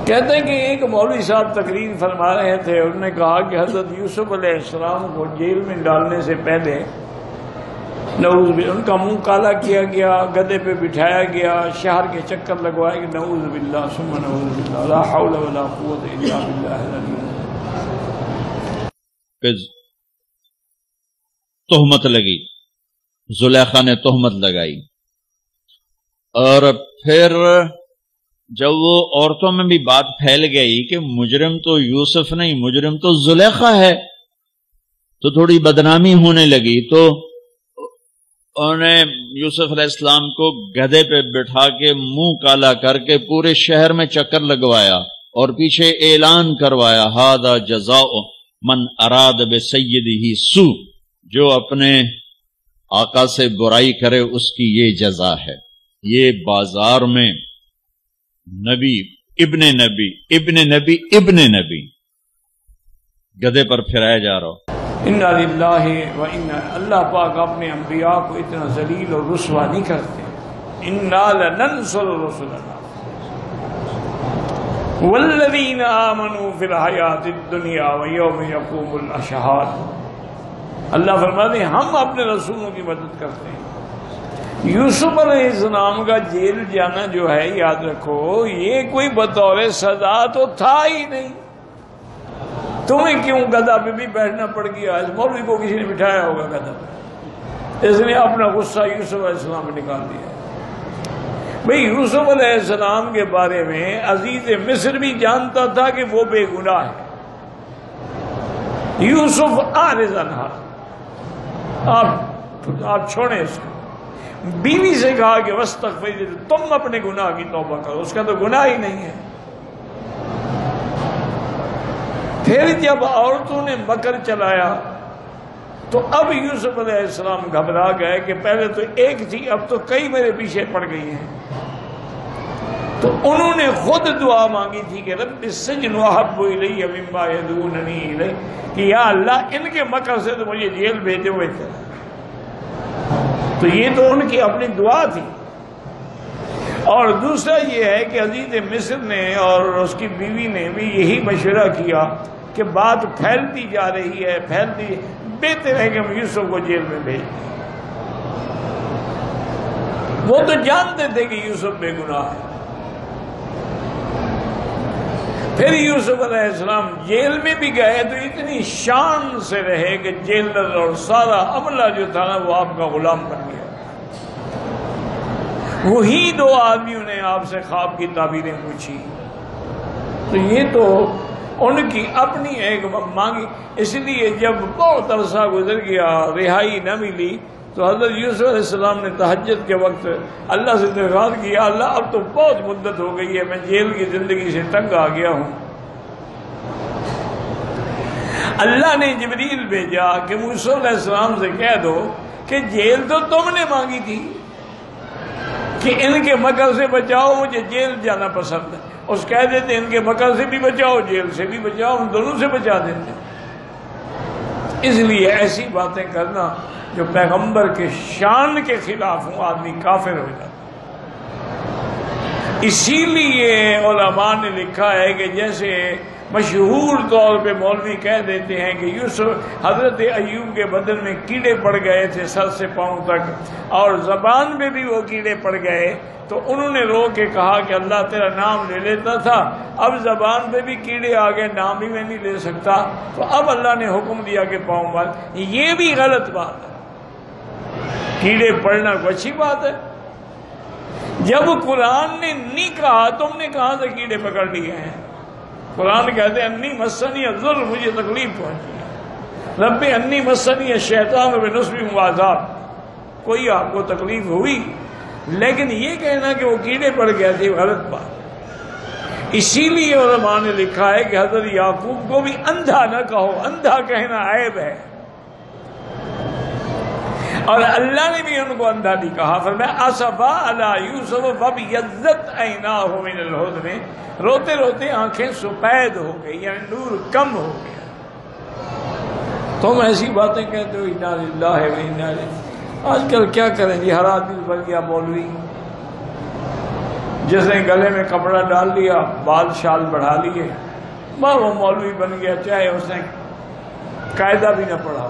کہتے ہیں کہ ایک مولوی صاحب تقریر فرما رہے تھے، انہوں نے کہا کہ حضرت یوسف علیہ السلام کو جیل میں ڈالنے سے پہلے نعوذ باللہ ان کا منہ کالا کیا گیا، گدھے پہ بٹھایا گیا، شہر کے چکر لگوائے گئے، نعوذ باللہ ثم نعوذ باللہ، لا حول ولا قوت الا باللہ العلی العظیم۔ تہمت لگی، زلیخا نے تہمت لگائی، اور پھر جب وہ عورتوں میں بھی بات پھیل گئی کہ مجرم تو یوسف نہیں، مجرم تو زلیخا ہے، تو تھوڑی بدنامی ہونے لگی، تو انہوں نے یوسف علیہ السلام کو گدھے پہ بٹھا کے منہ کالا کر کے پورے شہر میں چکر لگوایا اور پیچھے اعلان کروایا، ھذا جزاء من اراد بسیدہ سوء، جو اپنے آقا سے برائی کرے اس کی یہ جزا ہے۔ یہ بازار میں نبی ابن نبی ابن نبی ابن نبی گدھے پر پھرایا جا رہا۔ انا للہ و انا، اللہ پاک اپنے انبیاء کو اتنا ذلیل اور رسوا نہیں کرتے۔ انا لننصر رسلنا والذین آمنوا فی الحیات الدنیا ویوم یقوم الاشہاد۔ اللہ فرماتے ہیں ہم اپنے رسولوں کی مدد کرتے ہیں۔ یوسف علیہ السلام کا جیل جانا جو ہے، یاد رکھو، یہ کوئی بطور سزا تو تھا ہی نہیں۔ تمہیں کیوں گدھا پہ بھی بیٹھنا پڑ گیا؟ اس مولوی کو کسی نے بٹھایا ہوگا گدھا پہ، اس نے اپنا غصہ یوسف علیہ السلام پہ نکال دیا۔ بھئی یوسف علیہ السلام کے بارے میں عزیز مصر بھی جانتا تھا کہ وہ بے گناہ ہے۔ یوسف اعرض عنہا، آپ چھوڑیں اس کو۔ بیوی سے کہا کہ واستغفری، تم اپنے گناہ کی توبہ کرو، اس کا تو گناہ ہی نہیں ہے۔ پھر جب عورتوں نے مکر چلایا تو اب یوسف علیہ السلام گھبرا گئے کہ پہلے تو ایک تھی، اب تو کئی میرے پیچھے پڑ گئی ہیں۔ تو انہوں نے خود دعا مانگی تھی کہ رب السجن احب الی مما یدعوننی الیہ، کہ یا اللہ ان کے مکر سے تو مجھے جیل بھیجے ہوئے تھے۔ تو یہ تو ان کی اپنی دعا تھی۔ اور دوسرا یہ ہے کہ عزیز مصر نے اور اس کی بیوی نے بھی یہی مشورہ کیا کہ بات پھیلتی جا رہی ہے، پھیلتی، بہتر ہے کہ ہم یوسف کو جیل میں بھیج دیں۔ وہ تو جانتے تھے کہ یوسف بے گناہ ہے۔ پھر یوسف علیہ السلام جیل میں بھی گئے تو اتنی شان سے رہے کہ جیلر اور سارا عملہ جو تھا نا وہ آپ کا غلام بن گیا۔ وہی دو آدمیوں نے آپ سے خواب کی تعبیریں پوچھی، تو یہ تو ان کی اپنی ایک مانگی۔ اس لیے جب بہت عرصہ گزر گیا، رہائی نہ ملی، تو حضرت یوسف علیہ السلام نے تہجد کے وقت اللہ سے درخواست کیا، اللہ اب تو بہت مدت ہو گئی ہے، میں جیل کی زندگی سے تنگ آ گیا ہوں۔ اللہ نے جبریل بھیجا کہ موسیٰ علیہ السلام سے کہہ دو کہ جیل تو تم نے مانگی تھی کہ ان کے مکر سے بچاؤ، مجھے جیل جانا پسند ہے۔ اس کہہ دیتے ان کے مکر سے بھی بچاؤ، جیل سے بھی بچاؤ، ان دونوں سے بچا دیتے۔ اس لیے ایسی باتیں کرنا جو پیغمبر کے شان کے خلاف ہوں، آدمی کافر ہو جاتا۔ اسی لیے علماء نے لکھا ہے کہ جیسے مشہور طور پہ مولوی کہہ دیتے ہیں کہ یوسف حضرت ایوب کے بدن میں کیڑے پڑ گئے تھے سر سے پاؤں تک، اور زبان میں بھی وہ کیڑے پڑ گئے، تو انہوں نے رو کے کہا کہ اللہ تیرا نام لے لیتا تھا، اب زبان پہ بھی کیڑے آ گئے، نام بھی میں نہیں لے سکتا، تو اب اللہ نے حکم دیا کہ پاؤں مال۔ یہ بھی غلط بات ہے، کیڑے پڑنا کوئی اچھی بات ہے؟ جب قرآن نے نہیں کہا، تم نے کہاں سے کیڑے پکڑ لیے ہیں؟ قرآن کہتے ہیں انی مسنی الضر، مجھے تکلیف پہنچی، رب انی مسنی الشیطان بنصب وعذاب، کوئی آپ کو تکلیف ہوئی، لیکن یہ کہنا کہ وہ کیڑے پڑ گئے تھے غلط بات۔ اسی لیے علماء نے لکھا ہے کہ حضرت یعقوب کو بھی اندھا نہ کہو، اندھا کہنا عیب ہے، اور اللہ نے بھی ان کو اندھا نہیں کہا۔ فرمایا اسفا علی یوسف فابیضت عیناہ من الحزن، روتے روتے آنکھیں سفید ہو گئی، یعنی نور کم ہو گیا۔ تم ایسی باتیں کہتے ہو، انا للہ و انا الیہ۔ آج کل کیا کریں جی، ہر آدمی بن گیا مولوی۔ جس نے گلے میں کپڑا ڈال لیا، بال شال بڑھا لیے، وہ مولوی بن گیا، چاہے اس نے قاعدہ بھی نہ پڑھا۔